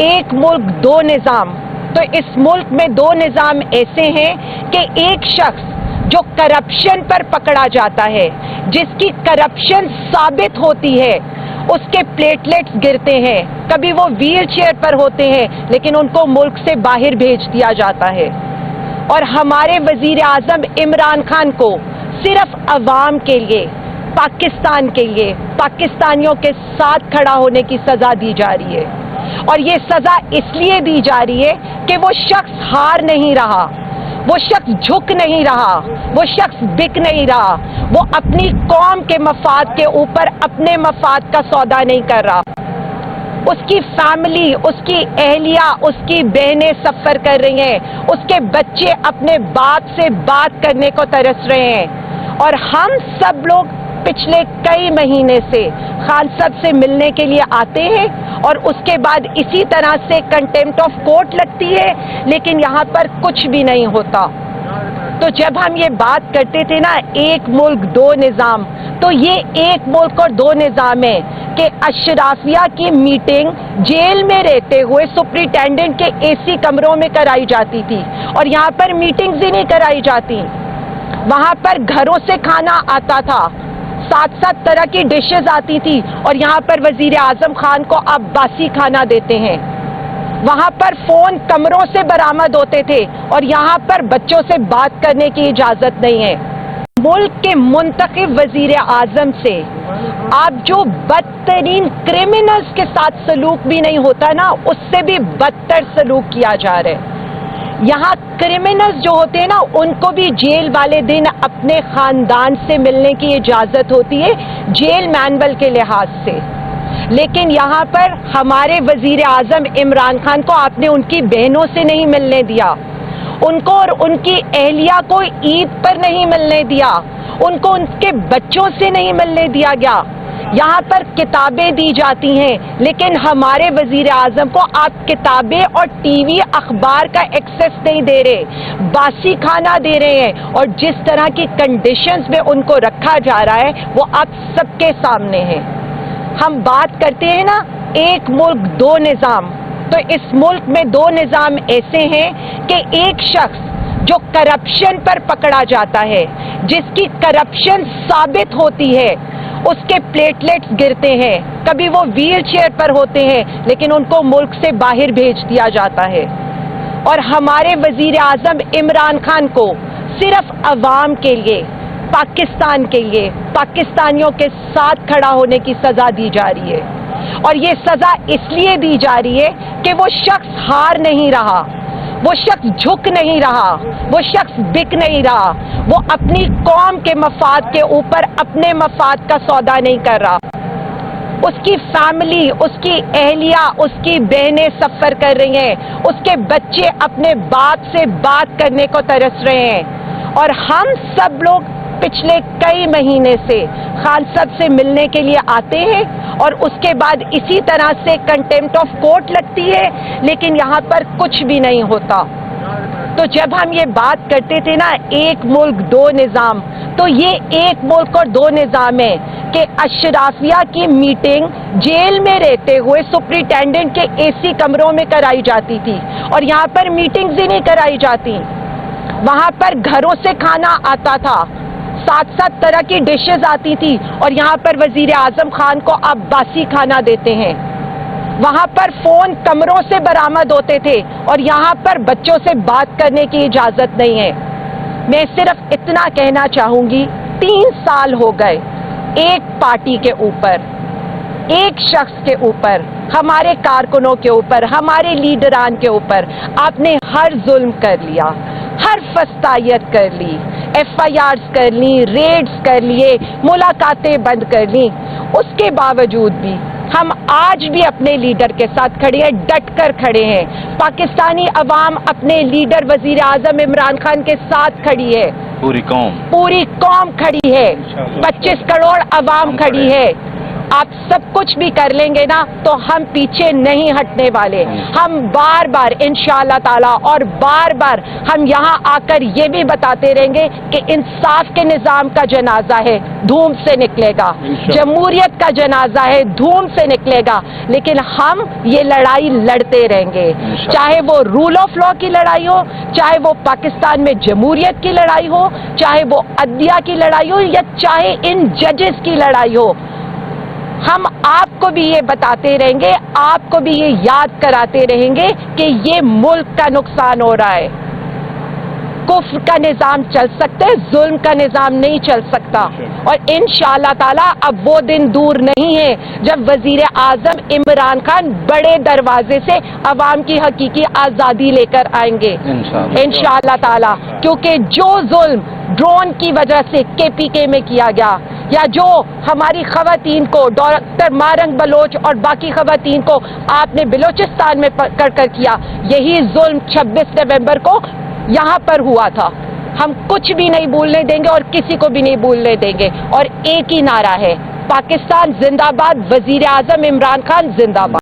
ایک ملک دو نظام، تو اس ملک میں دو نظام ایسے ہیں کہ ایک شخص جو کرپشن پر پکڑا جاتا ہے، جس کی کرپشن ثابت ہوتی ہے، اس کے پلیٹلیٹس گرتے ہیں، کبھی وہ ویل چیئر پر ہوتے ہیں لیکن ان کو ملک سے باہر بھیج دیا جاتا ہے، اور ہمارے وزیر اعظم عمران خان کو صرف عوام کے لیے، پاکستان کے لیے، پاکستانیوں کے ساتھ کھڑا ہونے کی سزا دی جا رہی ہے، اور یہ سزا اس لیے دی جا رہی ہے کہ وہ شخص ہار نہیں رہا، وہ شخص جھک نہیں رہا، وہ شخص بک نہیں رہا، وہ اپنی قوم کے مفاد کے اوپر اپنے مفاد کا سودا نہیں کر رہا۔ اس کی فیملی، اس کی اہلیہ، اس کی بہنیں سفر کر رہی ہیں، اس کے بچے اپنے باپ سے بات کرنے کو ترس رہے ہیں، اور ہم سب لوگ پچھلے کئی مہینے سے خان صاحب سے ملنے کے لیے آتے ہیں، اور اس کے بعد اسی طرح سے کنٹیمپٹ آف کورٹ لگتی ہے، لیکن یہاں پر کچھ بھی نہیں ہوتا۔ تو جب ہم یہ بات کرتے تھے نا ایک ملک دو نظام، تو یہ ایک ملک اور دو نظام ہے کہ اشرافیہ کی میٹنگ جیل میں رہتے ہوئے سپرنٹینڈنٹ کے اے سی کمروں میں کرائی جاتی تھی، اور یہاں پر میٹنگز ہی نہیں کرائی جاتی، وہاں پر گھروں سے کھانا آتا تھا، 7 طرح کی ڈشز آتی تھی، اور یہاں پر وزیر اعظم خان کو آپ باسی کھانا دیتے ہیں، وہاں پر فون کمروں سے برآمد ہوتے تھے، اور یہاں پر بچوں سے بات کرنے کی اجازت نہیں ہے۔ ملک کے منتخب وزیر اعظم سے آپ جو بدترین کرمنلز کے ساتھ سلوک بھی نہیں ہوتا نا، اس سے بھی بدتر سلوک کیا جا رہا ہے۔ یہاں کرمنلز جو ہوتے ہیں نا، ان کو بھی جیل والے دن اپنے خاندان سے ملنے کی اجازت ہوتی ہے جیل مینول کے لحاظ سے، لیکن یہاں پر ہمارے وزیر اعظم عمران خان کو آپ نے ان کی بہنوں سے نہیں ملنے دیا، ان کو اور ان کی اہلیہ کو عید پر نہیں ملنے دیا، ان کو ان کے بچوں سے نہیں ملنے دیا گیا۔ یہاں پر کتابیں دی جاتی ہیں، لیکن ہمارے وزیر اعظم کو آپ کتابیں اور ٹی وی اخبار کا ایکسیس نہیں دے رہے، باسی کھانا دے رہے ہیں، اور جس طرح کی کنڈیشنز میں ان کو رکھا جا رہا ہے وہ آپ سب کے سامنے ہے۔ ہم بات کرتے ہیں نا ایک ملک دو نظام، تو اس ملک میں دو نظام ایسے ہیں کہ ایک شخص جو کرپشن پر پکڑا جاتا ہے، جس کی کرپشن ثابت ہوتی ہے، اس کے پلیٹلیٹس گرتے ہیں، کبھی وہ ویل چیئر پر ہوتے ہیں لیکن ان کو ملک سے باہر بھیج دیا جاتا ہے، اور ہمارے وزیر اعظم عمران خان کو صرف عوام کے لیے، پاکستان کے لیے، پاکستانیوں کے ساتھ کھڑا ہونے کی سزا دی جا رہی ہے، اور یہ سزا اس لیے دی جا رہی ہے کہ وہ شخص ہار نہیں رہا، وہ شخص جھک نہیں رہا، وہ شخص بک نہیں رہا، وہ اپنی قوم کے مفاد کے اوپر اپنے مفاد کا سودا نہیں کر رہا۔ اس کی فیملی، اس کی اہلیہ، اس کی بہنیں سفر کر رہی ہیں، اس کے بچے اپنے باپ سے بات کرنے کو ترس رہے ہیں، اور ہم سب لوگ پچھلے کئی مہینے سے خان صاحب سے ملنے کے لیے آتے ہیں، اور اس کے بعد اسی طرح سے کنٹیمپٹ آف کورٹ لگتی ہے، لیکن یہاں پر کچھ بھی نہیں ہوتا۔ تو جب ہم یہ بات کرتے تھے نا ایک ملک دو نظام، تو یہ ایک ملک اور دو نظام ہے کہ اشرافیہ کی میٹنگ جیل میں رہتے ہوئے سپرنٹینڈنٹ کے اے سی کمروں میں کرائی جاتی تھی، اور یہاں پر میٹنگز ہی نہیں کرائی جاتی، وہاں پر گھروں سے کھانا آتا تھا، 7 طرح کی ڈشز آتی تھی، اور یہاں پر وزیر اعظم خان کو آپ باسی کھانا دیتے ہیں، وہاں پر فون کمروں سے برآمد ہوتے تھے، اور یہاں پر بچوں سے بات کرنے کی اجازت نہیں ہے۔ میں صرف اتنا کہنا چاہوں گی، 3 سال ہو گئے ایک پارٹی کے اوپر، ایک شخص کے اوپر، ہمارے کارکنوں کے اوپر، ہمارے لیڈران کے اوپر آپ نے ہر ظلم کر لیا، ہر فسطائیت کر لی، ایف آئی آرز کر لی، ریڈز کر لیے، ملاقاتیں بند کر لی، اس کے باوجود بھی ہم آج بھی اپنے لیڈر کے ساتھ کھڑے ہیں، ڈٹ کر کھڑے ہیں۔ پاکستانی عوام اپنے لیڈر وزیر اعظم عمران خان کے ساتھ کھڑی ہے، پوری قوم کھڑی ہے، 25 کروڑ عوام کھڑی ہے، آپ سب کچھ بھی کر لیں گے نا تو ہم پیچھے نہیں ہٹنے والے. ہم بار بار انشاءاللہ تعالی اور بار بار ہم یہاں آ کر یہ بھی بتاتے رہیں گے کہ انصاف کے نظام کا جنازہ ہے دھوم سے نکلے گا, جمہوریت کا جنازہ ہے دھوم سے نکلے گا, لیکن ہم یہ لڑائی لڑتے رہیں گے, چاہے وہ رول آف لا کی لڑائی ہو, چاہے وہ پاکستان میں جمہوریت کی لڑائی ہو, چاہے وہ عدلیہ کی لڑائی ہو, یا چاہے ان ججز کی لڑائی ہو. ہم آپ کو بھی یہ بتاتے رہیں گے, آپ کو بھی یہ یاد کراتے رہیں گے کہ یہ ملک کا نقصان ہو رہا ہے. کفر کا نظام چل سکتا ہے, ظلم کا نظام نہیں چل سکتا. اور انشاءاللہ تعالی اب وہ دن دور نہیں ہے جب وزیر اعظم عمران خان بڑے دروازے سے عوام کی حقیقی آزادی لے کر آئیں گے انشاءاللہ تعالی. کیونکہ جو ظلم ڈرون کی وجہ سے KPK میں کیا گیا, یا جو ہماری خواتین کو ڈاکٹر مارنگ بلوچ اور باقی خواتین کو آپ نے بلوچستان میں پکڑ کر کیا, یہی ظلم 26 نومبر کو یہاں پر ہوا تھا. ہم کچھ بھی نہیں بھولنے دیں گے اور کسی کو بھی نہیں بھولنے دیں گے. اور ایک ہی نعرہ ہے, پاکستان زندہ باد, وزیر اعظم عمران خان زندہ باد.